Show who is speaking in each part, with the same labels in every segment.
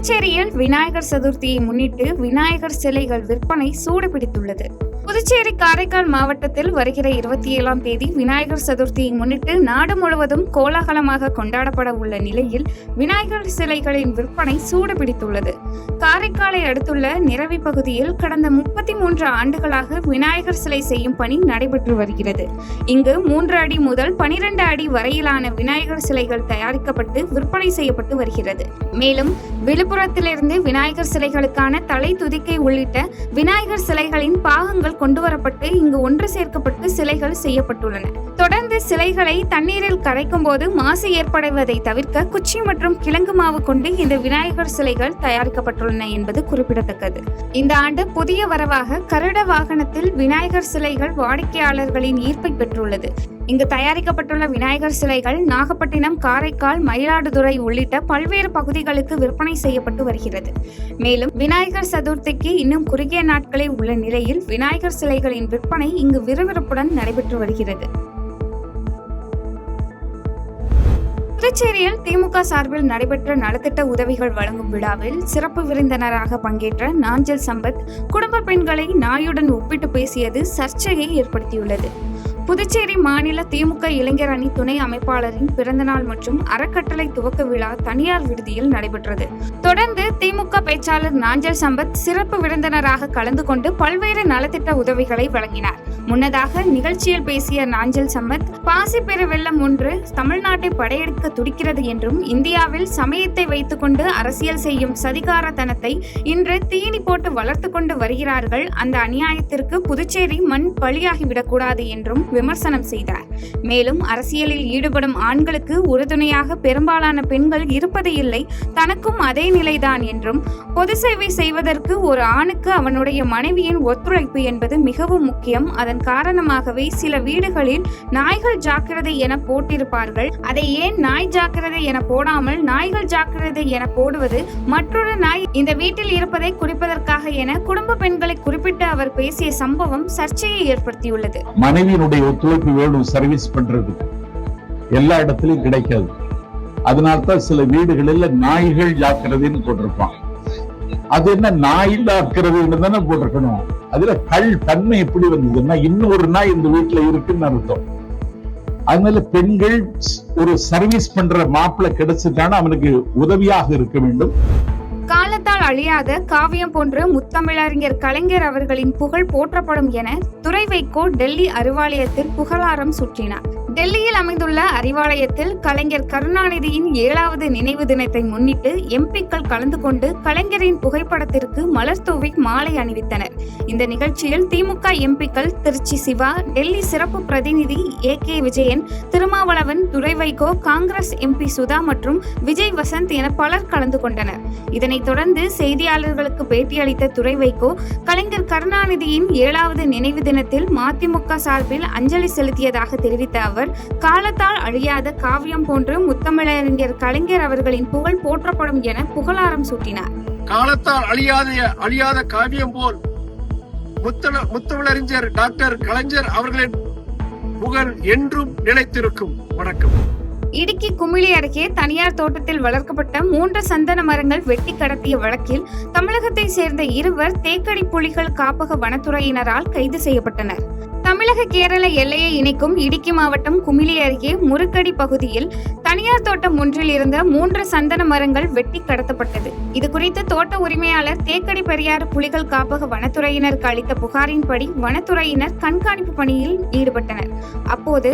Speaker 1: புதுச்சேரியில் விநாயகர் சதுர்த்தியை முன்னிட்டு விநாயகர் சிலைகள் விற்பனை சூடுபிடித்துள்ளது. புதுச்சேரி காரைக்கால் மாவட்டத்தில் வருகிற 27ஆம் தேதி விநாயகர் சதுர்த்தியை முன்னிட்டு நாடு முழுவதும் கோலாகலமாக கொண்டாடப்பட உள்ள நிலையில் விநாயகர் சிலைகளின் விற்பனை சூடுபிடித்துள்ளது. காரைக்காலை அடுத்துள்ள நிரவி பகுதியில் கடந்த 33 ஆண்டுகளாக விநாயகர் சிலை செய்யும் பணி நடைபெற்று வருகிறது. இங்கு 3 அடி முதல் 12 அடி வரையிலான விநாயகர் சிலைகள் தயாரிக்கப்பட்டு விற்பனை செய்யப்பட்டு வருகிறது. மேலும் விழுப்புரத்திலிருந்து விநாயகர் சிலைகளுக்கான தலை துதிக்கை உள்ளிட்ட விநாயகர் சிலைகளின் பாகங்கள் கொண்டுவரப்பட்டு இங்கு ஒன்று சேர்க்கப்பட்டு சிலைகள் செய்யப்பட்டுள்ளன. தொடர்ந்து சிலைகளை தண்ணீரில் கரைக்கும் போது மாசு ஏற்படுவதை தவிர்க்க குச்சி மற்றும் கிழங்கு மாவு கொண்டு இந்த விநாயகர் சிலைகள் தயாரிக்கப்பட்டுள்ளன என்பது குறிப்பிடத்தக்கது. இந்த ஆண்டு புதிய வரவாக கருட வாகனத்தில் விநாயகர் சிலைகள் வாடிக்கையாளர்களின் ஈர்ப்பை பெற்றுள்ளது. இங்கு தயாரிக்கப்பட்டுள்ள விநாயகர் சிலைகள் நாகப்பட்டினம், காரைக்கால், மயிலாடுதுறை உள்ளிட்ட பல்வேறு பகுதிகளுக்கு விற்பனை செய்யப்பட்டு வருகிறது. மேலும் விநாயகர் சதுர்த்திக்கு இன்னும் குறுகிய நாட்களே உள்ள நிலையில் விநாயகர் சிலைகளின் விற்பனை இங்கு விறுவிறுப்புடன் நடைபெற்று வருகிறது. புதுச்சேரியில் திமுக சார்பில் நடைபெற்ற நலத்திட்ட உதவிகள் வழங்கும் விழாவில் சிறப்பு விருந்தினராக பங்கேற்ற நாஞ்சில் சம்பத் குடும்ப பெண்களை நாயுடன் ஒப்பிட்டு பேசியது சர்ச்சையை ஏற்படுத்தியுள்ளது. புதுச்சேரி மாநில திமுக இளைஞர் அணி துணை அமைப்பாளரின் பிறந்தநாள் மற்றும் அறக்கட்டளை துவக்க விழா தனியார் விடுதியில் நடைபெற்றது. தொடர்ந்து திமுக பேச்சாளர் நாஞ்சில் சம்பத் சிறப்பு விருந்தினராக கலந்து கொண்டு பல்வேறு நலத்திட்ட உதவிகளை வழங்கினார். முன்னதாக நிகழ்ச்சியில் பேசிய நாஞ்சில் சம்பத், பாசி பெரு வெள்ளம் ஒன்று தமிழ்நாட்டை படையெடுக்க துடிக்கிறது என்றும் இந்தியாவில் சமயத்தை வைத்துக் கொண்டு அரசியல் செய்யும் சதிகாரத்தனத்தை இன்று தீனி போட்டு வளர்த்து கொண்டு வருகிறார்கள். அந்த அநியாயத்திற்கு புதுச்சேரி மண் பலியாகிவிடக்கூடாது என்றும் விமர்சனம் செய்தார். மேலும் அரசியலில் ஈடுபடும் ஆண்களுக்கு உறுதுணையாக பெரும்பாலான பெண்கள் இருப்பது இல்லை, தனக்கும் அதே நிலைதான் என்றும் பொது சேவை செய்வதற்கு ஒரு ஆணுக்கு அவனுடைய மனைவியின் ஒத்துழைப்பு என்பது மிகவும் முக்கியம். அதன் காரணமாகவே சில வீடுகளில் நாய்கள் ஜாக்கிரதை என போட்டிருப்பார்கள். அதை ஏன் நாய் ஜாக்கிரதை என போடாமல் நாய்கள் ஜாக்கிரதை என போடுவது? மற்றொரு நாய் இந்த வீட்டில் இருப்பதை குறிப்பதற்காக என குடும்ப பெண்களை குறிப்பிட்டு அவர் பேசிய சம்பவம் சர்ச்சையை ஏற்படுத்தியுள்ளது.
Speaker 2: மனைவியினுடைய ஒத்துழைப்பு வேணும் சர்வீஸ் பண்றது, எல்லா இடத்திலும் கிடைக்காது. அதனால்தான் சில வீடுகளில் நாய்கள் ஜாக்கிரதைன்னு போட்டிருப்பான். அது என்ன நாய் ஜாக்கிரதைன்னு தானே போட்டிருக்கணும். அதுல தன்மை எப்படி வந்ததுன்னா இன்னொரு நாய் இந்த வீட்டுல இருக்குன்னு அர்த்தம். அதனால பெண்கள் ஒரு சர்வீஸ் பண்ற மாப்பிள்ளை கிடைச்சிட்டான அவனுக்கு உதவியாக இருக்க வேண்டும்.
Speaker 1: காலத்தால் அழியாத காவியம் போன்று முத்தமிழறிஞர் கலைஞர் அவர்களின் புகழ் போற்றப்படும் என துரை வைகோ டெல்லி அறிவாலயத்தில் புகழாரம் சூட்டினார். டெல்லியில் அமைந்துள்ள அறிவாலயத்தில் கலைஞர் கருணாநிதியின் 7வது நினைவு தினத்தை முன்னிட்டு எம்பிக்கள் கலந்து கொண்டு கலைஞரின் புகைப்படத்திற்கு மலர் தூவி மாலை அணிவித்தனர். இந்த நிகழ்ச்சியில் திமுக எம்பிக்கள் திருச்சி சிவா, டெல்லி சிறப்பு பிரதிநிதி AK விஜயன், திருமாவளவன், துரை வைகோ, காங்கிரஸ் MP சுதா மற்றும் விஜய் வசந்த் என பலர் கலந்து கொண்டனர். இதனைத் தொடர்ந்து செய்தியாளர்களுக்கு பேட்டியளித்த துரை வைகோ, கலைஞர் கருணாநிதியின் 7வது நினைவு தினத்தில் மதிமுக சார்பில் அஞ்சலி செலுத்தியதாக தெரிவித்த அவர், காலத்தால் அழியாத காவியம் போன்று முத்தமிழறிஞர் கலைஞர் அவர்களின் புகழ் போற்றப்படும் என புகழாரம் சூட்டினார்.
Speaker 3: காலத்தால் அழியாத காவியம் போல் முத்தமிழறிஞர் டாக்டர் கலைஞர் அவர்களின் புகழ் என்றும் நிலைத்திருக்கும். வணக்கம்.
Speaker 1: இடுக்கி குமிளி அருகே தனியார் தோட்டத்தில் வளர்க்கப்பட்ட 3 சந்தன மரங்கள் வெட்டி கடத்திய வழக்கில் தமிழகத்தை சேர்ந்த 2 தேக்கடி புலிகள் காப்பக வனத்துறையினரால் கைது செய்யப்பட்டனர். தமிழக கேரள எல்லையை இணைக்கும் இடுக்கி மாவட்டம் குமிளி அருகே முருக்கடி பகுதியில் தனியார் தோட்டம் ஒன்றில் இருந்த 3 சந்தன மரங்கள் வெட்டி கடத்தப்பட்டது. இது குறித்து தோட்ட உரிமையாளர் தேக்கடி பெரியாறு புலிகள் காப்பக வனத்துறையினருக்கு அளித்த புகாரின்படி வனத்துறையினர் கண்காணிப்பு பணியில் ஈடுபட்டனர். அப்போது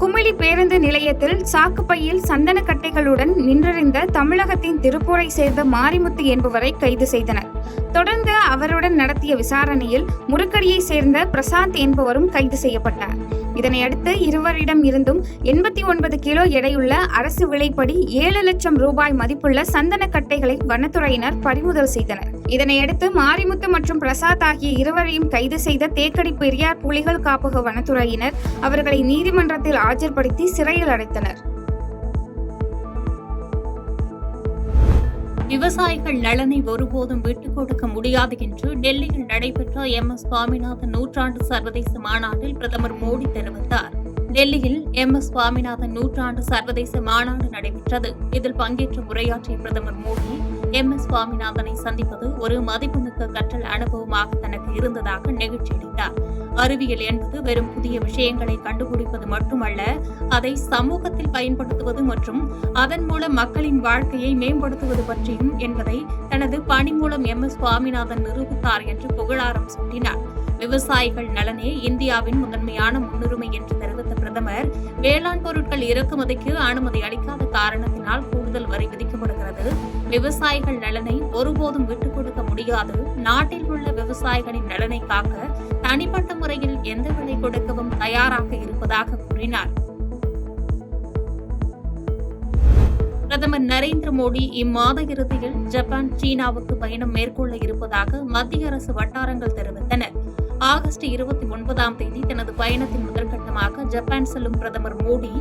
Speaker 1: குமிளி பேருந்து நிலையத்தில் சாக்குப்பையில் சந்தன கட்டைகளுடன் நின்றிருந்த தமிழகத்தின் திருப்பூரை சேர்ந்த மாரிமுத்து என்பவரை கைது செய்தனர். தொடர்ந்து அவருடன் நடத்திய விசாரணையில் முருக்கடியை சேர்ந்த பிரசாந்த் என்பவரும் கைது செய்யப்பட்டார். இதனையடுத்து இருவரிடம் இருந்தும் 89 கிலோ எடையுள்ள அரசு விலைப்படி 7 லட்சம் ரூபாய் மதிப்புள்ள சந்தன கட்டைகளை வனத்துறையினர் பறிமுதல் செய்தனர். இதனையடுத்து மாரிமுத்து மற்றும் பிரசாத் ஆகிய இருவரையும் கைது செய்த தேக்கடி பெரியார் புலிகள் காப்பக வனத்துறையினர் அவர்களை நீதிமன்றத்தில் ஆஜர்படுத்தி சிறையில் அடைத்தனர்.
Speaker 4: விவசாயிகள் நலனை ஒருபோதும் விட்டுக் கொடுக்க முடியாது என்று டெல்லியில் நடைபெற்ற MS சுவாமிநாதன் நூற்றாண்டு சர்வதேச மாநாட்டில் பிரதமர் மோடி தெரிவித்தார். டெல்லியில் MS சுவாமிநாதன் நூற்றாண்டு சர்வதேச மாநாடு நடைபெற்றது. இதில் பங்கேற்று உரையாற்றிய பிரதமர் மோடி MS சுவாமிநாதனை சந்திப்பது ஒரு மதிப்புமிக்க கற்றல் அனுபவமாக தனக்கு இருந்ததாக நெகிழ்ச்சியடைந்தார். அறிவியல் என்பது வெறும் புதிய விஷயங்களை கண்டுபிடிப்பது மட்டுமல்ல, அதை சமூகத்தில் பயன்படுத்துவது மற்றும் அதன் மூலம் மக்களின் வாழ்க்கையை மேம்படுத்துவது பற்றியும் என்பதை தனது பணி மூலம் MS சுவாமிநாதன் நிரூபித்தார் என்று புகழாரம் சூட்டினார். விவசாயிகள் நலனே இந்தியாவின் முதன்மையான முன்னுரிமை என்று தெரிவித்த பிரதமர், வேளாண் பொருட்கள் இறக்குமதிக்கு அனுமதி அளிக்காத காரணத்தினால் கூடுதல் வரி விதிக்கப்படுகிறது. விவசாயிகள் நலனை ஒருபோதும் விட்டுக் கொடுக்க முடியாது. நாட்டில் உள்ள விவசாயிகளின் நலனை காக்க தனிப்பட்ட முறையில் எந்த விலை கொடுக்கவும் தயாராக இருப்பதாக கூறினார். பிரதமர் நரேந்திர மோடி இம்மாத இறுதியில் ஜப்பான், சீனாவுக்கு பயணம் மேற்கொள்ள இருப்பதாக மத்திய அரசு வட்டாரங்கள் தெரிவித்தன. ஆகஸ்ட் 29ஆம் தேதி தனது பயணத்தின் முதற்கட்டமாக ஜப்பான் செல்லும் பிரதமர் மோடி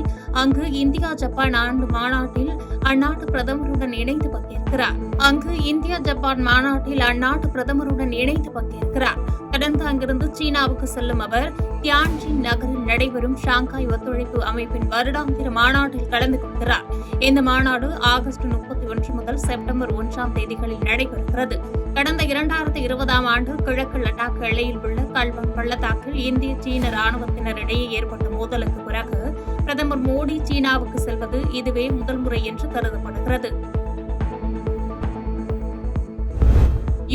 Speaker 4: அங்கு இந்தியா ஜப்பான் ஆண்டு மாநாட்டில் அந்நாட்டு பிரதமருடன் இணைந்து பங்கேற்கிறார். தொடர்ந்து அங்கிருந்து சீனாவுக்கு செல்லும் அவர் தியான்ஜின் நகரில் நடைபெறும் ஷாங்காய் ஒத்துழைப்பு அமைப்பின் வருடாந்திர மாநாட்டில் கலந்து கொள்கிறார். இந்த மாநாடு ஆகஸ்ட் 31 முதல் செப்டம்பர் 1ஆம் தேதிகளில் நடைபெறுகிறது. கடந்த 2020ஆம் ஆண்டு கிழக்கு லடாக் எல்லையில் உள்ள கல்வான் பள்ளத்தாக்கில் இந்திய சீன ராணுவத்தினரிடையே ஏற்பட்ட மோதலுக்கு பிறகு பிரதமர் மோடி சீனாவுக்கு செல்வது இதுவே முதல் முறை என்று கருதப்படுகிறது.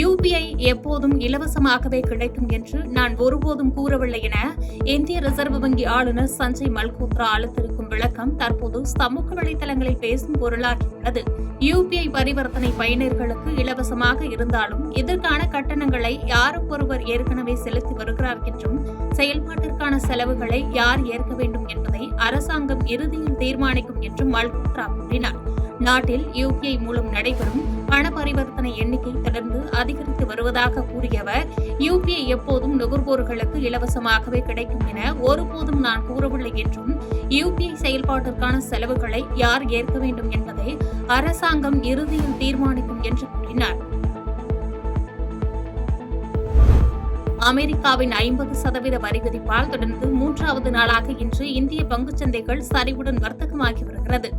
Speaker 4: UPI எப்போதும் இலவசமாகவே கிடைக்கும் என்று நான் ஒருபோதும் கூறவில்லை என இந்திய ரிசர்வ் வங்கி ஆளுநர் சஞ்சய் மல்கோத்ரா அளித்திருக்கும் விளக்கம் தற்போது சமூக வலைதளங்களில் பேசும் பொருளாகியுள்ளது. UPI பரிவர்த்தனை பயனர்களுக்கு இலவசமாக இருந்தாலும் இதற்கான கட்டணங்களை யாரும் ஒருவர் ஏற்கனவே செலுத்தி வருகிறார் என்றும் செயல்பாட்டிற்கான செலவுகளை யார் ஏற்க வேண்டும் என்பதை அரசாங்கம் இறுதியில் தீர்மானிக்கும் என்றும் மல்கோத்ரா கூறினார். நாட்டில் UPI மூலம் நடைபெறும் பண பரிவர்த்தனை எண்ணிக்கை தொடர்ந்து அதிகரித்து வருவதாக கூறிய அவர், UPI எப்போதும் நுகர்வோர்களுக்கு இலவசமாகவே கிடைக்கும் என ஒருபோதும் நான் கூறவில்லை என்றும் UPI செயல்பாட்டிற்கான செலவுகளை யார் ஏற்க வேண்டும் என்பதை அரசாங்கம் இறுதியில் தீர்மானிக்கும் என்று கூறினார். அமெரிக்காவின் 50% வரி விதிப்பால் தொடர்ந்து 3வது நாளாக இன்று இந்திய பங்குச்சந்தைகள் சரிவுடன் வர்த்தகமாகி வருகிறது.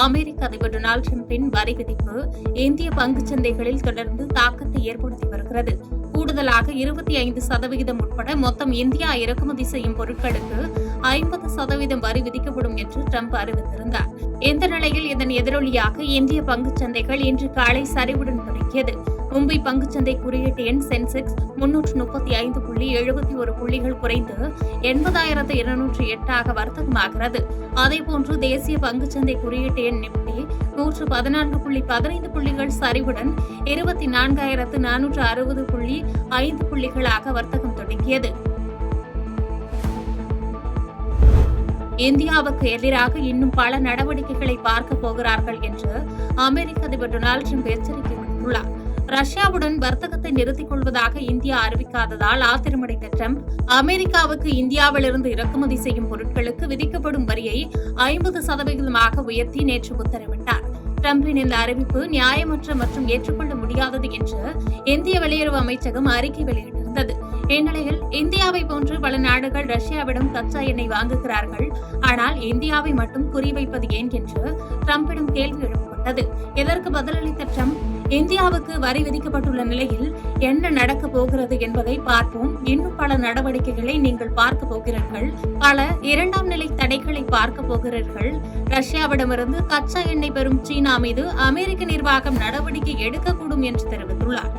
Speaker 4: அமெரிக்க அதிபர் டொனால்டு டிரம்பின் வரி விதிப்பு இந்திய பங்குச்சந்தைகளில் தொடர்ந்து தாக்கத்தை ஏற்படுத்தி வருகிறது. கூடுதலாக 25% உட்பட மொத்தம் இந்தியா இறக்குமதி செய்யும் பொருட்களுக்கு 50% வரி விதிக்கப்படும் என்று ட்ரம்ப் அறிவித்திருந்தார். இந்த நிலையில் இதன் எதிரொலியாக இந்திய பங்குச்சந்தைகள் இன்று காலை சரிவுடன் தொடங்கியது. மும்பை பங்குச்சந்தை குறியீட்டு எண் சென்செக்ஸ் 335.71 புள்ளிகள் குறைந்து 80,208 வர்த்தகமாகிறது. அதேபோன்று தேசிய பங்குச்சந்தை குறியீட்டு எண் நிப்டி 114.15 புள்ளிகள் சரிவுடன் 24,460.5 புள்ளிகளாக வர்த்தகம் தொடங்கியது. இந்தியாவுக்கு எதிராக இன்னும் பல நடவடிக்கைகளை பார்க்க போகிறார்கள் என்று அமெரிக்க அதிபர் டொனால்டு டிரம்ப் எச்சரிக்கை விடுத்துள்ளார். ரஷ்யாவுடன் வர்த்தகத்தை நிறுத்திக் கொள்வதாக இந்தியா அறிவிக்காததால் ஆத்திரமடைந்த ட்ரம்ப், அமெரிக்காவுக்கு இந்தியாவிலிருந்து இறக்குமதி செய்யும் பொருட்களுக்கு விதிக்கப்படும் வரியை 50% உயர்த்தி நேற்று உத்தரவிட்டார். ட்ரம்பின் இந்த அறிவிப்பு நியாயமற்ற மற்றும் ஏற்றுக்கொள்ள முடியாதது என்று இந்திய வெளியுறவு அமைச்சகம் அறிக்கை வெளியிட்டிருந்தது. இந்நிலையில் இந்தியாவை போன்று பல நாடுகள் ரஷ்யாவிடம் கச்சா எண்ணெய் வாங்குகிறார்கள், ஆனால் இந்தியாவை மட்டும் குறிவைப்பது ஏன் என்று ட்ரம்பிடம் கேள்வி எழுப்பப்பட்டது. இதற்கு பதிலளித்த ட்ரம்ப், இந்தியாவுக்கு வரி விதிக்கப்பட்டுள்ள நிலையில் என்ன நடக்கப் போகிறது என்பதை பார்ப்போம். இன்னும் பல நடவடிக்கைகளை நீங்கள் பார்க்க போகிறீர்கள். பல 2ஆம் நிலை தடைகளை பார்க்க போகிறீர்கள். ரஷ்யாவிடமிருந்து கச்சா எண்ணெய் பெறும் சீனா மீது அமெரிக்க நிர்வாகம் நடவடிக்கை எடுக்கக்கூடும் என்று தெரிவித்துள்ளார்.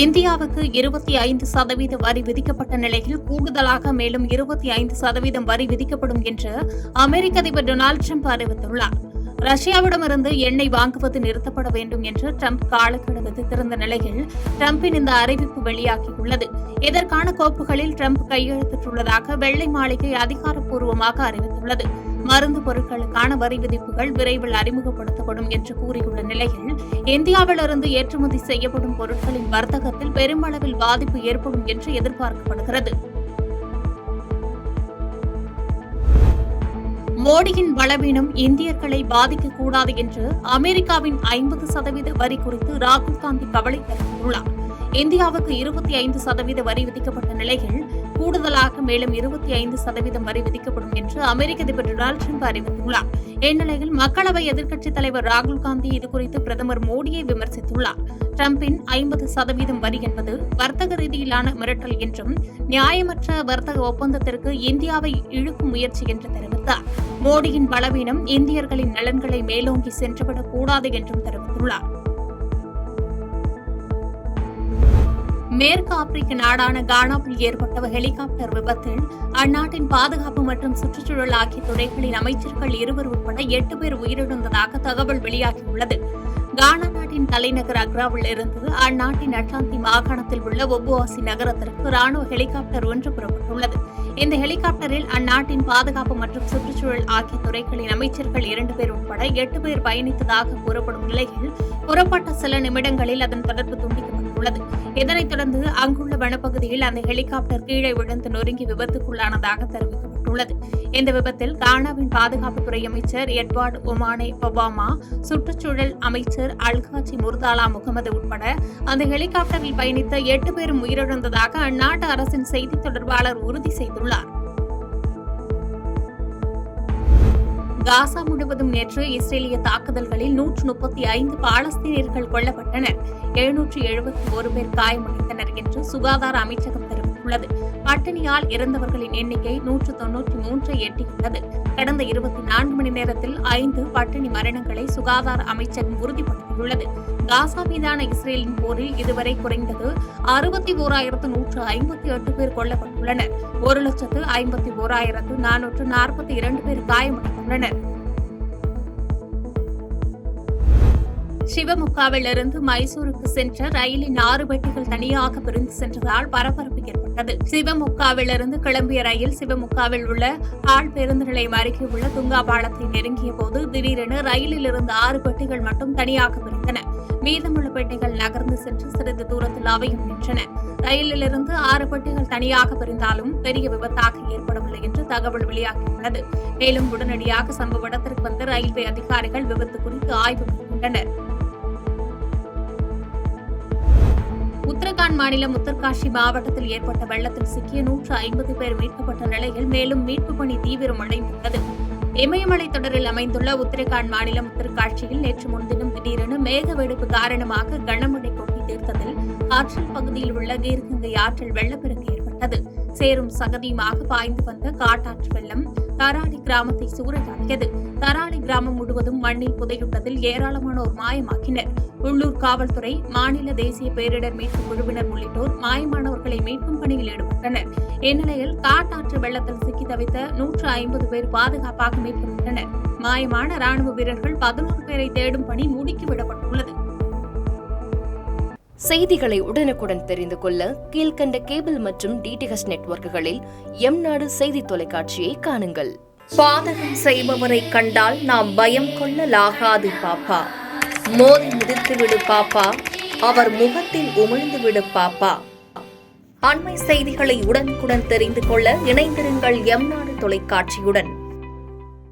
Speaker 4: இந்தியாவுக்கு 25% வரி விதிக்கப்பட்ட நிலையில் கூடுதலாக மேலும் 25% வரி விதிக்கப்படும் என்று அமெரிக்க அதிபர் டொனால்டு டிரம்ப் அறிவித்துள்ளார். ரஷ்யாவிடமிருந்து எண்ணெய் வாங்குவது நிறுத்தப்பட வேண்டும் என்று ட்ரம்ப் காலக்கெடு விதித்திருந்த நிலையில் ட்ரம்பின் இந்த அறிவிப்பு வெளியாகியுள்ளது. இதற்கான கோப்புகளில் ட்ரம்ப் கையெழுத்திட்டுள்ளதாக வெள்ளை மாளிகை அதிகாரப்பூர்வமாக அறிவித்துள்ளது. மருந்து பொருட்களுக்கான வரி விதிப்புகள் விரைவில் அறிமுகப்படுத்தப்படும் என்று கூறியுள்ள நிலையில் இந்தியாவிலிருந்து ஏற்றுமதி செய்யப்படும் பொருட்களின் வர்த்தகத்தில் பெருமளவில் பாதிப்பு ஏற்படும் என்று எதிர்பார்க்கப்படுகிறது. மோடியின் பலவீனம் இந்தியர்களை பாதிக்கக்கூடாது என்று அமெரிக்காவின் 50% வரி குறித்து ராகுல் காந்தி கவலை தெரிவித்துள்ளார். இந்தியாவுக்கு 25% வரி விதிக்கப்பட்ட நிலையில் கூடுதலாக மேலும் 25% வரி விதிக்கப்படும் என்று அமெரிக்க அதிபர் டொனால்டு ட்ரம்ப் அறிவித்துள்ளார். இந்நிலையில் மக்களவை எதிர்க்கட்சித் தலைவர் ராகுல் காந்தி இதுகுறித்து பிரதமர் மோடியை விமர்சித்துள்ளார். டிரம்பின் 50% வரி என்பது வர்த்தக ரீதியிலான மிரட்டல் என்றும் நியாயமற்ற வர்த்தக ஒப்பந்தத்திற்கு இந்தியாவை இழுக்கும் முயற்சி என்று தெரிவித்தார். மோடியின் பலவீனம் இந்தியர்களின் நலன்களை மேலோங்கி சென்றுவிடக் கூடாது என்றும் தெரிவித்துள்ளார். மேற்கு ஆப்பிரிக்க நாடான கானாவில் ஏற்பட்ட ஹெலிகாப்டர் விபத்தில் அந்நாட்டின் பாதுகாப்பு மற்றும் சுற்றுச்சூழல் ஆகிய துறைகளின் அமைச்சர்கள் 2 உட்பட 8 பேர் உயிரிழந்ததாக தகவல் வெளியாகியுள்ளது. கானா நாட்டின் தலைநகர் அக்ராவில் இருந்து அந்நாட்டின் அட்டாந்தி மாகாணத்தில் உள்ள ஒபுவாசி நகரத்திற்கு ராணுவ ஹெலிகாப்டர் ஒன்று புறப்பட்டுள்ளது. இந்த ஹெலிகாப்டரில் அந்நாட்டின் பாதுகாப்பு மற்றும் சுற்றுச்சூழல் ஆகிய துறைகளின் அமைச்சர்கள் 2 பேர் உட்பட 8 பேர் பயணித்ததாக கூறப்படும் நிலையில் புறப்பட்ட சில நிமிடங்களில் அதன் தொடர்பு துண்டிக்கப்பட்டுள்ளது. இதனைத் தொடர்ந்து அங்குள்ள வனப்பகுதியில் அந்த ஹெலிகாப்டர் கீழே விழுந்து நொறுங்கி விபத்துக்குள்ளானதாக தெரிவிக்கப்பட்டுள்ளது. இந்த விபத்தில் கானாவின் பாதுகாப்புத்துறை அமைச்சர் எட்வார்டு ஒமானே ஒபாமா, சுற்றுச்சூழல் அமைச்சர் அல்காஜி முர்தாலா முகமது உட்பட அந்த ஹெலிகாப்டரில் பயணித்த 8 பேரும் உயிரிழந்ததாக அந்நாட்டு அரசின் செய்தி தொடர்பாளர் உறுதி செய்துள்ளார். காசா முழுவதும் நேற்று இஸ்ரேலிய தாக்குதல்களில் 135 பாலஸ்தீனியர்கள் கொல்லப்பட்டனர், 771 பேர் காயமடைந்தனர் என்று சுகாதார அமைச்சகம் தெரிவித்துள்ளது. பட்டினியால் இறந்தவர்களின் எண்ணிக்கை 193 எட்டியுள்ளது. கடந்த 24 மணி நேரத்தில் 5 பட்டினி மரணங்களை சுகாதார அமைச்சகம் உறுதிப்படுத்தியுள்ளது. காசா மீதான இஸ்ரேலின் போரில் இதுவரை குறைந்தது 61,158 பேர் கொல்லப்பட்டுள்ளனர். 1,51,442 பேர் காயமடைந்துள்ளனர். சிவமுகாவிலிருந்து மைசூருக்கு சென்ற ரயிலின் 6 பெட்டிகள் தனியாக பிரிந்து சென்றதால் பரபரப்பு ஏற்பட்டது. சிவமுகாவிலிருந்து கிளம்பிய ரயில் சிவமுகாவில் உள்ள ஆள் பேருந்து நிலையம் அருகே உள்ள துங்கா பாலத்தை நெருங்கிய போது திடீரென ரயிலில் இருந்து 6 பெட்டிகள் மட்டும் தனியாக பிரிந்தன. மீதமுள்ள பெட்டிகள் நகர்ந்து சென்று சிறிது தூரத்தில் அவையும் நின்றன. ரயிலிலிருந்து 6 பெட்டிகள் தனியாக பிரிந்தாலும் பெரிய விபத்தாக ஏற்படவில்லை என்று தகவல் வெளியாகியுள்ளது. மேலும் உடனடியாக சம்பவ இடத்திற்கு வந்த ரயில்வே அதிகாரிகள் விபத்து குறித்து ஆய்வு மேற்கொண்டனர். உத்தரகாண்ட் மாநிலம் உத்தர்காஷி மாவட்டத்தில் ஏற்பட்ட வெள்ளத்தில் சிக்கிய 150 பேர் மீட்கப்பட்ட நிலையில் மேலும் மீட்புப் பணி தீவிரமடைந்துள்ளது. இமயமலை தொடரில் அமைந்துள்ள உத்தரகாண்ட் மாநிலம் உத்தர்காஷியில் நேற்று முன்தினம் திடீரென மேக வெடிப்பு காரணமாக கனமழை கொட்டி தீர்த்ததில் ஆற்றல் பகுதியில் உள்ள கீர்கங்கை ஆற்றில் வெள்ளப்பெருக்கு ஏற்பட்டது. சேரும் சகதியுமாக பாய்ந்து வந்த காட்டாற்று வெள்ளம் தராளி கிராமத்தை சூறையாடியது. தராளி கிராமம் முழுவதும் மண்ணில் புதையுள்ளதில் ஏராளமானோர் மாயமாக்கினர். உள்ளூர் காவல்துறை, மாநில தேசிய பேரிடர் மீட்பு குழுவினர் உள்ளிட்டோர் மாயமானவர்களை மீட்கும் பணியில் ஈடுபட்டனர். இந்நிலையில் காட்டாற்று வெள்ளத்தில் சிக்கி தவித்த 150 பேர் பாதுகாப்பாக மீட்கப்பட்டனர். மாயமான ராணுவ வீரர்கள் 11 பேரை தேடும் பணி முடுக்கிவிடப்பட்டுள்ளது.
Speaker 5: செய்திகளை உடனுக்குடன் தெரிந்து கொள்ள கீழ்க்கண்ட கேபிள் மற்றும் DTH நெட்வொர்க்குகளில் எம்நாடு செய்தி தொலைக்காட்சியை காணுங்கள்.
Speaker 6: பாதகம் செய்பவரை கண்டால் நாம் பயம் கொள்ளலாகாது பாப்பா. மோதி மிதித்துவிடு பாப்பா, அவர் முகத்தில் உமிழ்ந்துவிடு பாப்பா. அண்மை செய்திகளை உடனுக்குடன் தெரிந்து கொள்ள இணைந்திருங்கள் எம்நாடு தொலைக்காட்சியுடன்.